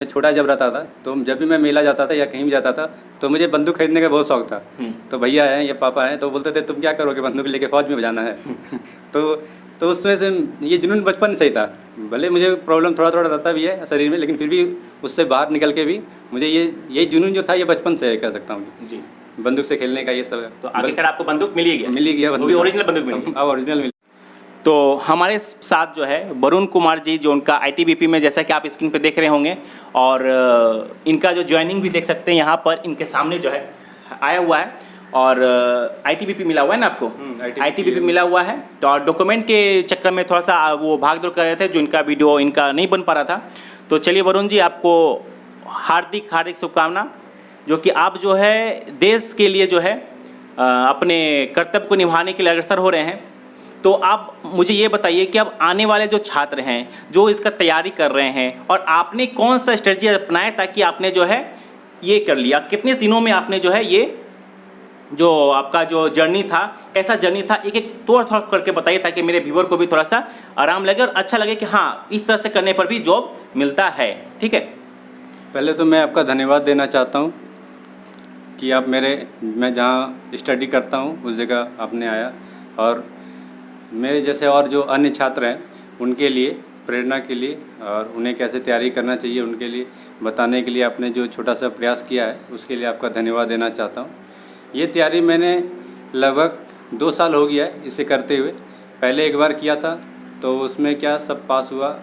मैं छोटा जब रहता था तो जब भी मैं मेला जाता था या कहीं भी जाता था तो मुझे बंदूक खरीदने का बहुत शौक था। तो भैया हैं, ये पापा हैं, तो बोलते थे तुम क्या करोगे, बंदूक लेके फौज में जाना है। तो तो उसमें से ये जुनून बचपन से ही था। भले मुझे प्रॉब्लम थोड़ा थोड़ा रहता भी है शरीर में, लेकिन फिर भी उससे बाहर निकल के भी मुझे ये जुनून जो था ये बचपन से है, कह सकता हूँ जी। बंदूक से खेलने का ये सब है। तो आखिरकार आपको बंदूक मिल ही गया? मिल ही गया वो भी ओरिजिनल बंदूक मिल गई? हाँ, ओरिजिनल मिल। तो हमारे साथ जो है वरुण कुमार जी, जो उनका आईटीबीपी में, जैसा कि आप स्क्रीन पे देख रहे होंगे, और इनका जो ज्वाइनिंग भी देख सकते हैं यहाँ पर इनके सामने जो है आया हुआ है। और आईटीबीपी मिला हुआ है ना आपको? आईटीबीपी मिला हुआ है। तो और डॉक्यूमेंट के चक्कर में थोड़ा सा वो भाग दौड़ कर रहे थे, जो इनका वीडियो इनका नहीं बन पा रहा था। तो चलिए वरुण जी, आपको हार्दिक हार्दिक शुभकामना, जो कि आप जो है देश के लिए जो है अपने कर्तव्य को निभाने के लिए अग्रसर हो रहे हैं। तो आप मुझे ये बताइए कि अब आने वाले जो छात्र हैं जो इसका तैयारी कर रहे हैं, और आपने कौन सा स्ट्रेटजी अपनाया ताकि आपने जो है ये कर लिया? कितने दिनों में आपने जो है ये जो आपका जो जर्नी था, कैसा जर्नी था, एक एक थोड़ा थोड़ा करके बताइए ताकि मेरे व्यूअर को भी थोड़ा सा आराम लगे और अच्छा लगे कि हाँ, इस तरह से करने पर भी जॉब मिलता है। ठीक है, पहले तो मैं आपका धन्यवाद देना चाहता हूँ कि आप मैं जहाँ स्टडी करता हूँ उस जगह आपने आया, और मेरे जैसे और जो अन्य छात्र हैं उनके लिए प्रेरणा के लिए और उन्हें कैसे तैयारी करना चाहिए उनके लिए बताने के लिए आपने जो छोटा सा प्रयास किया है, उसके लिए आपका धन्यवाद देना चाहता हूँ। ये तैयारी मैंने लगभग 2 साल हो गया है इसे करते हुए। पहले एक बार किया था तो उसमें क्या सब पास हुआ,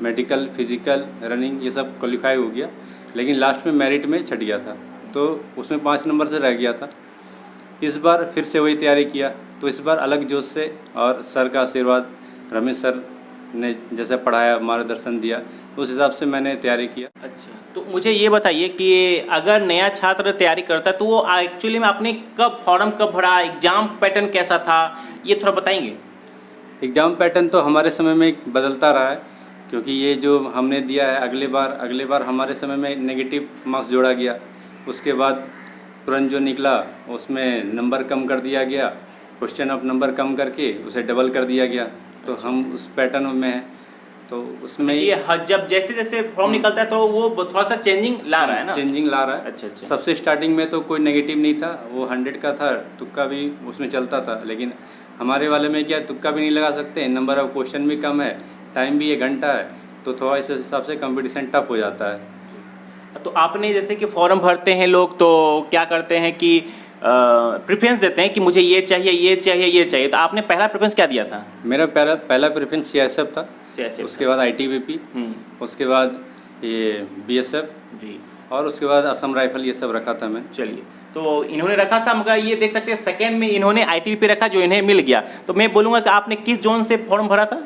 मेडिकल, फिज़िकल, रनिंग ये सब क्वालिफाई हो गया, लेकिन लास्ट में मेरिट में छट गया था, तो उसमें 5 नंबर से रह गया था। इस बार फिर से वही तैयारी किया, तो इस बार अलग जोश से, और सर का आशीर्वाद, रमेश सर ने जैसे पढ़ाया, मार्गदर्शन दिया, उस हिसाब से मैंने तैयारी किया। अच्छा, तो मुझे ये बताइए कि अगर नया छात्र तैयारी करता है तो वो एक्चुअली में आपने कब फॉर्म कब भरा, एग्जाम पैटर्न कैसा था, ये थोड़ा बताएंगे? एग्ज़ाम पैटर्न तो हमारे समय में बदलता रहा है, क्योंकि ये जो हमने दिया है अगले बार हमारे समय में नेगेटिव मार्क्स जोड़ा गया, उसके बाद तुरंत जो निकला उसमें नंबर कम कर दिया गया, क्वेश्चन ऑफ नंबर कम करके उसे डबल कर दिया गया, तो हम उस पैटर्न में हैं। तो उसमें ये जब जैसे जैसे फॉर्म निकलता है तो वो थोड़ा सा चेंजिंग ला रहा है ना? चेंजिंग ला रहा है। अच्छा अच्छा। सबसे स्टार्टिंग में तो कोई नेगेटिव नहीं था, वो 100 का था, तुक्का भी उसमें चलता था, लेकिन हमारे वाले में क्या, तुक्का भी नहीं लगा सकते, नंबर ऑफ क्वेश्चन भी कम है, टाइम भी 1 घंटा है, तो थोड़ा इस हिसाब से कंपटीशन टफ हो जाता है। तो आपने जैसे कि फॉर्म भरते हैं लोग तो क्या करते हैं कि प्रेफरेंस देते हैं कि मुझे ये चाहिए ये चाहिए ये चाहिए, तो आपने पहला प्रेफरेंस क्या दिया था? मेरा पहला प्रेफरेंस सीआईएसएफ था, उसके बाद आईटीबीपी, उसके बाद ये बीएसएफ जी, और उसके बाद असम राइफल, ये सब रखा था मैं। चलिए, तो इन्होंने रखा था, मगर ये देख सकते हैं सेकंड में इन्होंने आईटीबीपी रखा जो इन्हें मिल गया। तो मैं बोलूँगा कि आपने किस जोन से फॉर्म भरा था?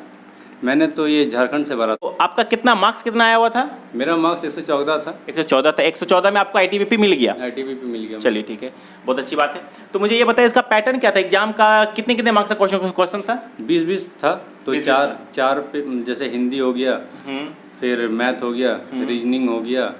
मैंने तो ये झारखंड से भरा था। तो आपका कितना मार्क्स कितना आया हुआ था? मेरा मार्क्स 114 था। 114 था। 114 में आपको आईटीबीपी मिल गया? आईटीबीपी मिल गया। चलिए ठीक है, बहुत अच्छी बात है। तो मुझे ये बताइए इसका पैटर्न क्या था, एग्जाम का कितने कितने मार्क्स का क्वेश्चन था? 20-20 था, तो 4 जैसे हिंदी हो गया, फिर मैथ हो गया, रीजनिंग हो गया,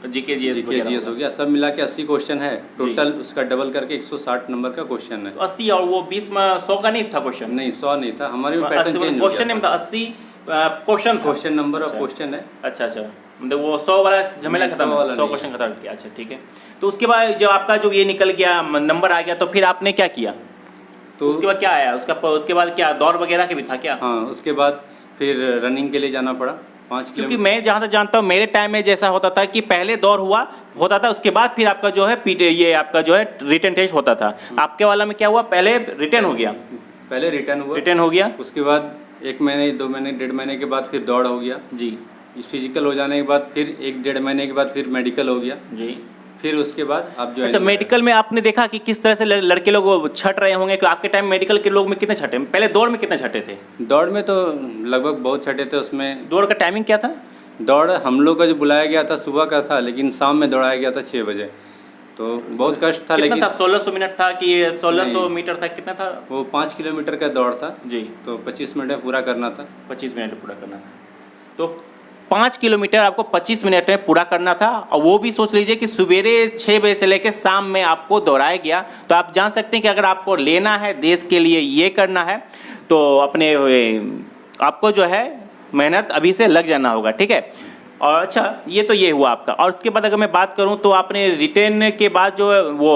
जीके जीएस हो गया, सब मिला के 80 क्वेश्चन है टोटल, उसका डबल करके 160 नंबर का क्वेश्चन है। तो 80 और वो 20 में 100 का नहीं था क्वेश्चन? नहीं, 100 नहीं था, हमारे में पैटर्न चेंज हो गया। क्वेश्चन नहीं था, 80 क्वेश्चन नंबर ऑफ क्वेश्चन है। अच्छा अच्छा, मतलब वो 100 वाला झमेला खत्म, 100 क्वेश्चन खत्म किया। अच्छा ठीक है, तो उसके बाद जब आपका जो ये निकल गया, नंबर आ गया, तो फिर आपने क्या किया? तो उसके बाद क्या आया उसके बाद क्या दौड़ वगैरह के भी था क्या? हाँ, उसके बाद फिर रनिंग के लिए जाना पड़ा 5 क्योंकि मैं जहाँ तक जानता हूँ मेरे टाइम में जैसा होता था कि पहले दौड़ होता था, उसके बाद फिर आपका जो है ये आपका जो है रिटन टेस्ट होता था। आपके वाला में क्या हुआ, पहले रिटर्न हो गया? पहले रिटर्न हो गया, उसके बाद 1 महीने 2 महीने 1.5 महीने के बाद फिर दौड़ हो गया जी, फिजिकल हो जाने के बाद फिर 1-1.5 महीने के बाद फिर मेडिकल हो गया जी, फिर उसके बाद आप जो अच्छा मेडिकल में आपने देखा कि किस तरह से लड़के लोग छट रहे होंगे, कि आपके टाइम मेडिकल के लोग में कितने छटे, पहले दौड़ में कितने छटे थे? दौड़ में तो लगभग बहुत छटे थे। उसमें दौड़ का टाइमिंग क्या था? दौड़ हम लोग का जो बुलाया गया था सुबह का था, लेकिन शाम में दौड़ाया गया था 6 बजे, तो बहुत कष्ट था। लेकिन 1600 मिनट था कि 1600 मीटर था, कितना था वो? 5 किलोमीटर का दौड़ था जी, तो 25 मिनट में पूरा करना था। 25 मिनट में पूरा करना था, तो 5 किलोमीटर आपको 25 मिनट में पूरा करना था, और वो भी सोच लीजिए कि सवेरे 6 बजे से लेकर शाम में आपको दौड़ाया गया। तो आप जान सकते हैं कि अगर आपको लेना है, देश के लिए ये करना है, तो आपको जो है मेहनत अभी से लग जाना होगा। ठीक है, और अच्छा ये हुआ आपका। और उसके बाद अगर मैं बात करूं तो आपने रिटेन के बाद जो है वो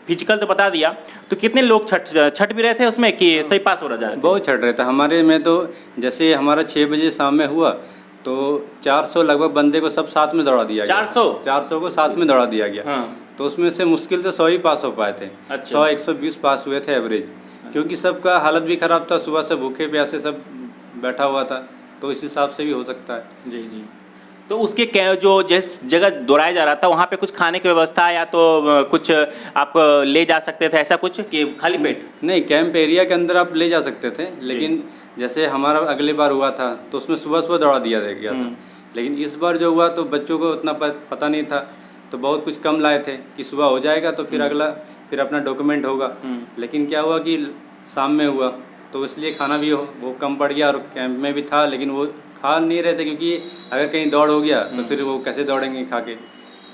फिजिकल तो बता दिया, तो कितने लोग छठ भी रहे थे उसमें कि सही पास हो रहा जाए? बहुत छट रहे थे हमारे में। तो जैसे हमारा 6 बजे शाम में हुआ तो 400 लगभग बंदे को सब साथ में दौड़ा दिया गया। 400 को साथ में दौड़ा दिया गया। हाँ। तो उसमें से मुश्किल से 100 ही पास हो पाए थे। अच्छा। 100-120 पास हुए थे एवरेज, क्योंकि सबका हालत भी ख़राब था, सुबह से भूखे प्यासे सब बैठा हुआ था, तो इस हिसाब से भी हो सकता है। जी जी। तो उसके जो जिस जगह दौड़ाया जा रहा था वहाँ पे कुछ खाने की व्यवस्था या तो कुछ आप ले जा सकते थे, ऐसा कुछ कि खाली पेट? नहीं, कैंप एरिया के अंदर आप ले जा सकते थे, लेकिन जैसे हमारा अगली बार हुआ था तो उसमें सुबह सुबह दौड़ा दिया गया था। लेकिन इस बार जो हुआ तो बच्चों को उतना पता नहीं था, तो बहुत कुछ कम लाए थे कि सुबह हो जाएगा तो फिर अगला फिर अपना डॉक्यूमेंट होगा। लेकिन क्या हुआ कि शाम में हुआ तो इसलिए खाना भी वो कम पड़ गया, और कैंप में भी था लेकिन वो खा नहीं रहे थे, क्योंकि अगर कहीं दौड़ हो गया तो फिर वो कैसे दौड़ेंगे खा के,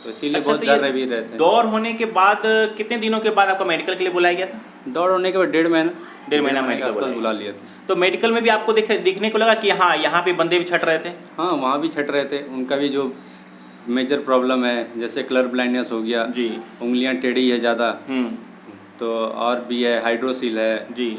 तो इसीलिए अच्छा, बहुत तो डर भी रहे थे। दौड़ होने के बाद कितने दिनों के बाद आपको मेडिकल के लिए बुलाया गया था? दौड़ होने के बाद 1.5 महीना मेडिकल के आसपास बुला लिया था। तो मेडिकल में भी आपको दिखने को लगा कि हाँ यहाँ पे बंदे भी छट रहे थे? हाँ, वहाँ भी छट रहे थे। उनका भी जो मेजर प्रॉब्लम है, जैसे कलर ब्लाइंडनेस हो गया जी, उंगलियाँ टेढ़ी है ज़्यादा, तो और भी है, हाइड्रोसील है जी,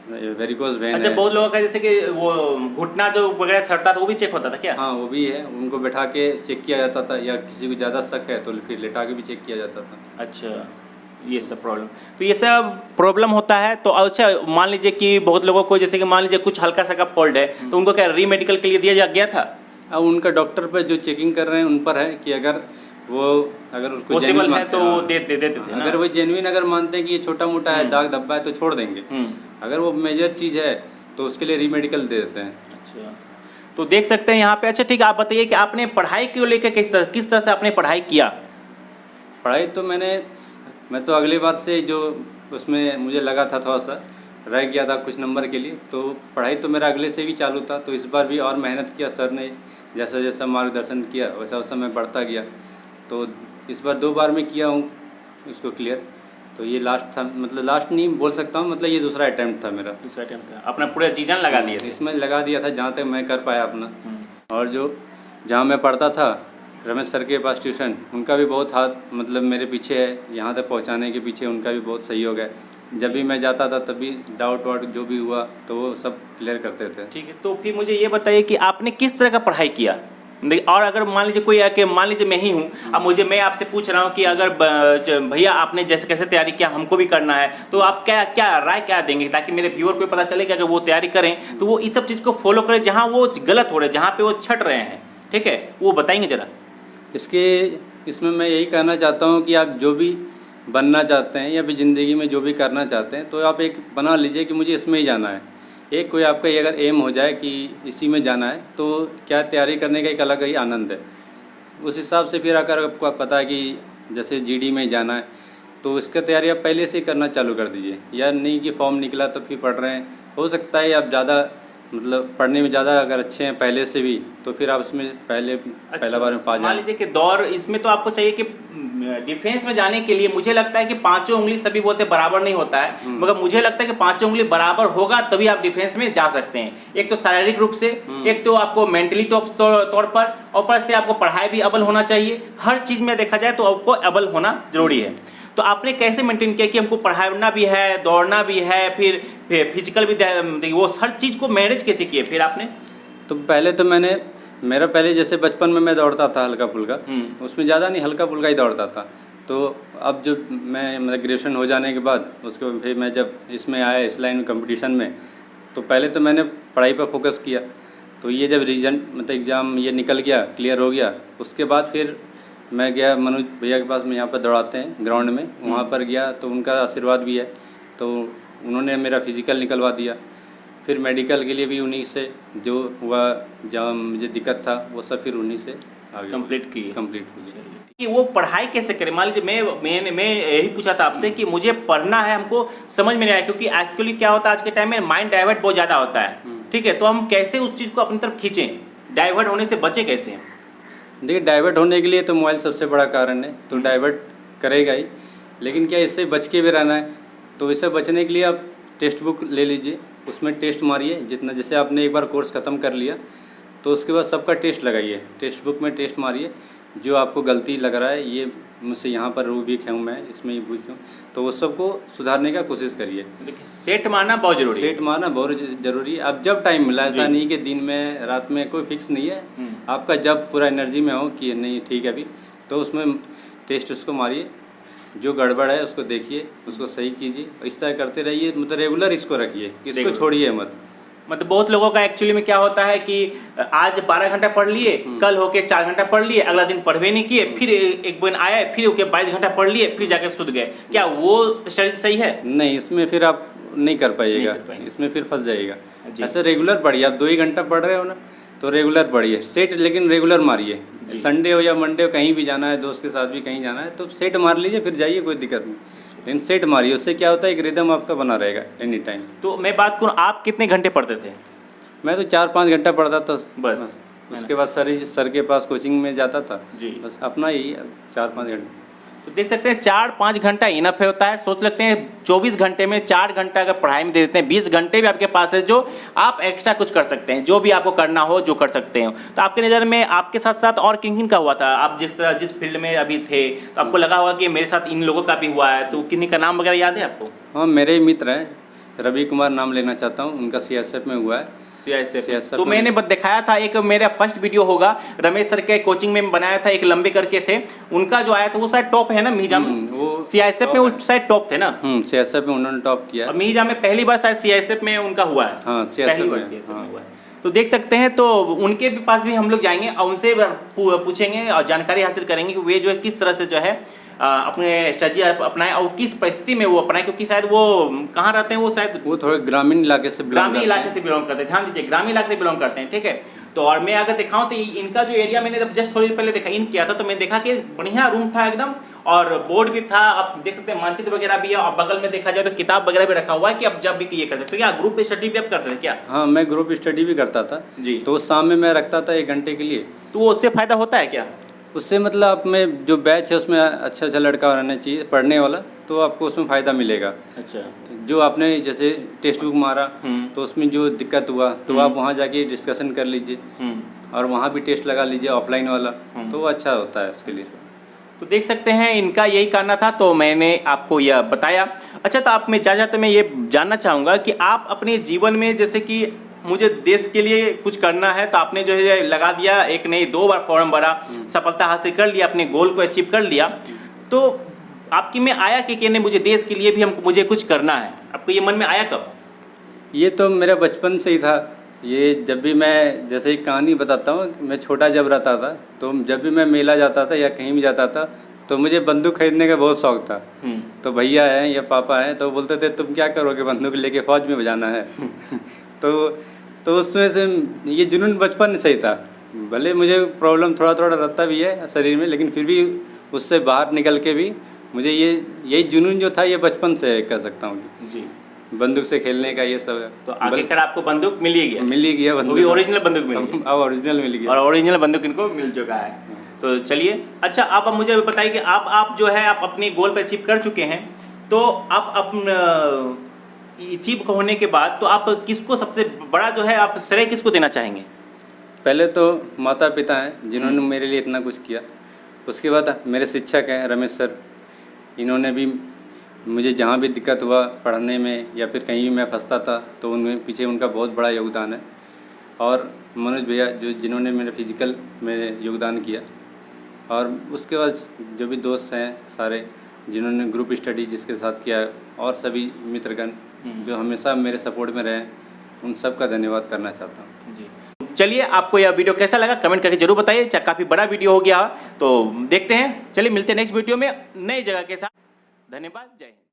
वेरिकोज वेन अच्छा, है। बहुत लोगों का जैसे कि वो घुटना जो वगैरह छटता था वो भी चेक होता था क्या? हाँ, वो भी है, उनको बैठा के चेक किया जाता था, या किसी को ज़्यादा शक है तो फिर लेटा के भी चेक किया जाता था। अच्छा, ये सब प्रॉब्लम, तो ये सब प्रॉब्लम होता है। तो अच्छा, मान लीजिए कि बहुत लोगों को जैसे कि मान लीजिए कुछ हल्का सा का फॉल्ट है तो उनको क्या री मेडिकल के लिए दिया गया था? अब उनका डॉक्टर पर जो चेकिंग कर रहे हैं उन पर है कि अगर उसको पॉसिबल है तो वो दे देते थे ना? अगर वो जेन्युइन अगर मानते हैं कि ये छोटा मोटा है, दाग धब्बा है, तो छोड़ देंगे। अगर वो मेजर चीज़ है तो उसके लिए री मेडिकल दे देते हैं। अच्छा, तो देख सकते हैं यहाँ पे। अच्छा ठीक है, आप बताइए कि आपने पढ़ाई क्यों लेकर किस तरह से आपने पढ़ाई किया? पढ़ाई तो मैं तो अगली बार से जो उसमें मुझे लगा था थोड़ा सा रह गया था कुछ नंबर के लिए, तो पढ़ाई तो मेरा अगले से भी चालू था। तो इस बार भी और मेहनत किया, सर ने जैसा जैसा मार्गदर्शन किया वैसा वैसा मैं बढ़ता गया। तो इस बार 2 बार में किया हूँ उसको क्लियर। तो ये लास्ट था, मतलब लास्ट नहीं बोल सकता हूँ, मतलब ये दूसरा अटैम्प्ट था मेरा। दूसरा अटेम्प्ट था, अपना पूरा जीवन लगा दिया था इसमें लगा दिया था जहाँ तक मैं कर पाया अपना। और जो जहाँ मैं पढ़ता था रमेश सर के पास ट्यूशन, उनका भी बहुत हाथ मतलब मेरे पीछे है, यहाँ तक पहुँचाने के पीछे उनका भी बहुत सहयोग है। जब भी मैं जाता था तभी डाउट वाउट जो भी हुआ तो वो सब क्लियर करते थे। ठीक है, तो फिर मुझे ये बताइए कि आपने किस तरह का पढ़ाई किया? और अगर मान लीजिए कोई आके, मान लीजिए मैं ही हूँ, अब मैं आपसे पूछ रहा हूँ कि अगर भैया आपने जैसे कैसे तैयारी किया, हमको भी करना है, तो आप क्या राय क्या देंगे ताकि मेरे व्यूअर को पता चले कि अगर वो तैयारी करें तो वो इस सब चीज़ को फॉलो करें जहाँ वो गलत हो रहे हैं, जहाँ पे वो छट रहे हैं, ठीक है, वो बताएंगे ज़रा? इसमें मैं यही कहना चाहता हूँ कि आप जो भी बनना चाहते हैं या फिर ज़िंदगी में जो भी करना चाहते हैं तो आप एक बना लीजिए कि मुझे इसमें ही जाना है। एक कोई आपका ये अगर एम हो जाए कि इसी में जाना है तो क्या तैयारी करने का एक अलग ही आनंद है। उस हिसाब से फिर अगर आपको पता है कि जैसे जीडी में जाना है तो इसका तैयारी आप पहले से ही करना चालू कर दीजिए, या नहीं कि फॉर्म निकला तो फिर पढ़ रहे हैं। हो सकता है आप ज़्यादा मतलब पढ़ने में ज़्यादा अगर अच्छे हैं पहले से भी तो फिर आप उसमें पहला बार में पा जाए। मान लीजिए कि दौड़ इसमें तो आपको चाहिए कि डिफेंस में जाने के लिए मुझे लगता है कि 5 उंगली सभी बोलते बराबर नहीं होता है, मगर मुझे लगता है कि 5 उंगली बराबर होगा तभी आप डिफेंस में जा सकते हैं। एक तो शारीरिक रूप से, एक तो आपको मेंटली तौर पर, और ऊपर से आपको पढ़ाई भी अव्वल होना चाहिए। हर चीज़ में देखा जाए तो आपको अव्वल होना जरूरी है। तो आपने कैसे मेंटेन किया कि हमको पढ़ाना भी है, दौड़ना भी है, फिर फिजिकल भी, वो हर चीज़ को मैनेज कैसे किए फिर आपने? तो पहले तो मेरा पहले जैसे बचपन में मैं दौड़ता था हल्का फुल्का, उसमें ज़्यादा नहीं हल्का फुल्का ही दौड़ता था। तो अब जो मैं मतलब ग्रेजुएशन हो जाने के बाद उसको फिर मैं जब इसमें आया इस लाइन कंपटीशन में, तो पहले तो मैंने पढ़ाई पर फोकस किया। तो ये जब रिजल्ट मतलब एग्ज़ाम ये निकल गया, क्लियर हो गया, उसके बाद फिर मैं गया मनोज भैया के पास में, यहाँ पर दौड़ाते हैं ग्राउंड में, वहाँ पर गया तो उनका आशीर्वाद भी है, तो उन्होंने मेरा फिजिकल निकलवा दिया। फिर मेडिकल के लिए भी उन्हीं से जो हुआ, जहाँ मुझे दिक्कत था वो सब फिर उन्हीं से आगे कंप्लीट हुई। कि वो पढ़ाई कैसे करें? मान लीजिए मैं यही पूछा था आपसे कि मुझे पढ़ना है, हमको समझ में नहीं आया, क्योंकि एक्चुअली क्या होता है आज के टाइम में माइंड डाइवर्ट बहुत ज़्यादा होता है, ठीक है, तो हम कैसे उस चीज़ को अपनी तरफ खींचें, डाइवर्ट होने से बचे कैसे? देखिए, डाइवर्ट होने के लिए तो मोबाइल सबसे बड़ा कारण है, तो डाइवर्ट करेगा ही, लेकिन क्या इससे बच के भी रहना है। तो इससे बचने के लिए आप टेक्स्ट बुक ले लीजिए, उसमें टेस्ट मारिए जितना, जैसे आपने एक बार कोर्स ख़त्म कर लिया तो तो उसके बाद सबका टेस्ट लगाइए, टेक्स्ट बुक में टेस्ट मारिए, जो आपको गलती लग रहा है ये मुझसे यहाँ पर वीक हूँ मैं, इसमें ये वीक हूँ, तो वो सबको सुधारने का कोशिश करिए। देखिए सेट मारना बहुत जरूरी है। सेट मारना बहुत ज़रूरी है। अब जब टाइम मिला, ऐसा नहीं कि दिन में रात में, कोई फिक्स नहीं है। आपका जब पूरा एनर्जी में हो कि नहीं ठीक है अभी, तो उसमें टेस्ट उसको मारिए, जो गड़बड़ है उसको देखिए, उसको सही कीजिए, इस तरह करते रहिए। मतलब रेगुलर इसको रखिए, इसको छोड़िए मत। मतलब बहुत लोगों का एक्चुअली में क्या होता है कि आज 12 घंटा पढ़ लिए, कल होके 4 घंटा पढ़ लिए, अगला दिन पढ़वे नहीं किए, फिर एक दिन आया, फिर होके 22 घंटा पढ़ लिए, फिर जाके सुध गए। क्या वो स्ट्रेटजी सही है? नहीं, इसमें फिर आप नहीं कर पाइएगा, इसमें फिर फंस जाइएगा। ऐसे रेगुलर पढ़िए। आप 2 ही घंटा पढ़ रहे हो ना, तो रेगुलर पढ़िए सेट, लेकिन रेगुलर मारिए। संडे हो या मंडे हो, कहीं भी जाना है, दोस्त के साथ भी कहीं जाना है, तो सेट मार लीजिए, फिर जाइए, कोई दिक्कत नहीं। लेकिन सेट मारिए, उससे क्या होता है एक रिदम आपका बना रहेगा एनी टाइम। तो मैं बात करूँ, आप कितने घंटे पढ़ते थे? मैं तो 4-5 घंटा पढ़ता था बस। उसके बाद सर के पास कोचिंग में जाता था जी। बस अपना यही 4-5 घंटे। तो देख सकते हैं 4-5 घंटा इनफ होता है। सोच लगते हैं 24 घंटे में 4 घंटा अगर पढ़ाई में दे देते हैं, 20 घंटे भी आपके पास है जो आप एक्स्ट्रा कुछ कर सकते हैं, जो भी आपको करना हो जो कर सकते हो। तो आपके नज़र में आपके साथ साथ और किन का हुआ था? आप जिस फील्ड में अभी थे तो आपको लगा होगा कि मेरे साथ इन लोगों का भी हुआ है, तो किन्हीं का नाम वगैरह याद है आपको? हाँ, मेरे ही मित्र हैं, रवि कुमार नाम लेना चाहता हूँ, उनका CSF में हुआ है। तो मैंने दिखाया था, एक मेरा फर्स्ट वीडियो होगा, रमेश सर के कोचिंग में बनाया था, एक लंबे करके थे, उनका जो आया था वो शायद टॉप है ना मिहिजाम में, वो CSF में वो शायद टॉप थे ना। CSF में उन्होंने टॉप किया। और मिहिजाम में पहली बार शायद CSF में उनका हुआ है। हाँ, CSF में हुआ है। तो देख सकते हैं, तो उनके भी पास भी हम लोग जाएंगे और उनसे पूछेंगे और जानकारी हासिल करेंगे कि वे जो है किस तरह से जो है अपने स्ट्रेटजी अपनाए और किस परिस्थिति में वो अपनाए, क्योंकि शायद वो कहाँ रहते हैं, वो शायद वो थोड़े ग्रामीण इलाके से बिलोंग करते हैं। ध्यान दीजिए, ग्रामीण इलाके से बिलोंग करते हैं, ठीक है। तो और मैं अगर दिखाऊं तो इनका जो एरिया मैंने जब जस्ट थोड़ी देर पहले देखा इन किया था, तो मैं देखा कि बढ़िया रूम था एकदम, और बोर्ड भी था, आप देख सकते हैं मानचित्र वगैरह भी है, और बगल में देखा जाए तो किताब वगैरह भी रखा हुआ है कि आप जब भी ये कर सकते हो। क्या ग्रुप स्टडी भी आप करते थे क्या? हाँ, मैं ग्रुप स्टडी भी करता था जी। तो उस शाम में मैं रखता था 1 घंटे के लिए। तो उससे फायदा होता है क्या? उससे मतलब आप में जो बैच है उसमें अच्छा रहना चाहिए पढ़ने वाला, तो आपको उसमें फ़ायदा मिलेगा। अच्छा। जो आपने जैसे टेक्स्ट बुक मारा तो उसमें जो दिक्कत हुआ तो आप वहाँ जाके डिस्कशन कर लीजिए और वहाँ भी टेस्ट लगा लीजिए ऑफलाइन वाला, तो वो अच्छा होता है उसके लिए। तो देख सकते हैं इनका यही कहना था, तो मैंने आपको यह बताया। अच्छा, तो आप मैं जाते मैं ये जानना चाहूँगा कि आप अपने जीवन में जैसे कि मुझे देश के लिए कुछ करना है, तो आपने जो है लगा दिया, एक नहीं 2 बार फॉर्म भरा, सफलता हासिल कर लिया, अपने गोल को अचीव कर लिया, तो आपकी में आया कि नहीं मुझे देश के लिए भी मुझे कुछ करना है? आपको ये मन में आया कब? ये तो मेरा बचपन से ही था। ये जब भी मैं जैसे एक कहानी बताता हूँ, मैं छोटा जब रहता था तो जब भी मैं मेला जाता था या कहीं भी जाता था तो मुझे बंदूक खरीदने का बहुत शौक था। तो भैया हैं या पापा हैं तो बोलते थे तुम क्या करोगे बंदूक लेके, फौज में बजाना है। तो उसमें से ये जुनून बचपन से ही था। भले मुझे प्रॉब्लम थोड़ा रहता भी है शरीर में, लेकिन फिर भी उससे बाहर निकल के भी मुझे यही जुनून जो था ये बचपन से कह सकता हूँ जी, बंदूक से खेलने का ये सब है। तो आखिरकार आपको बंदूक मिल ही गया बंदूक, भी ओरिजिनल बंदूक मिल गई। अब ओरिजिनल मिल गया और ओरिजिनल बंदूक इनको मिल चुका है। तो चलिए, अच्छा आप मुझे बताइए कि आप जो है आप अपनी गोल पे अचीव कर चुके हैं, तो आप अपना अचीव होने के बाद तो आप किसको सबसे बड़ा जो है आप श्रेय किसको देना चाहेंगे? पहले तो माता पिता हैं जिन्होंने मेरे लिए इतना कुछ किया। उसके बाद मेरे शिक्षक हैं रमेश सर, इन्होंने भी मुझे जहाँ भी दिक्कत हुआ पढ़ने में या फिर कहीं भी मैं फंसता था तो उनमें पीछे उनका बहुत बड़ा योगदान है। और मनोज भैया जिन्होंने मेरे फिजिकल में योगदान किया। और उसके बाद जो भी दोस्त हैं सारे जिन्होंने ग्रुप स्टडी जिसके साथ किया, और सभी मित्रगण जो हमेशा मेरे सपोर्ट में रहे, उन सब का धन्यवाद करना चाहता हूँ जी। चलिए, आपको यह वीडियो कैसा लगा कमेंट करके जरूर बताइए। काफ़ी बड़ा वीडियो हो गया तो देखते हैं, चलिए मिलते हैं नेक्स्ट वीडियो में नई जगह के साथ। धन्यवाद, जय हिंद।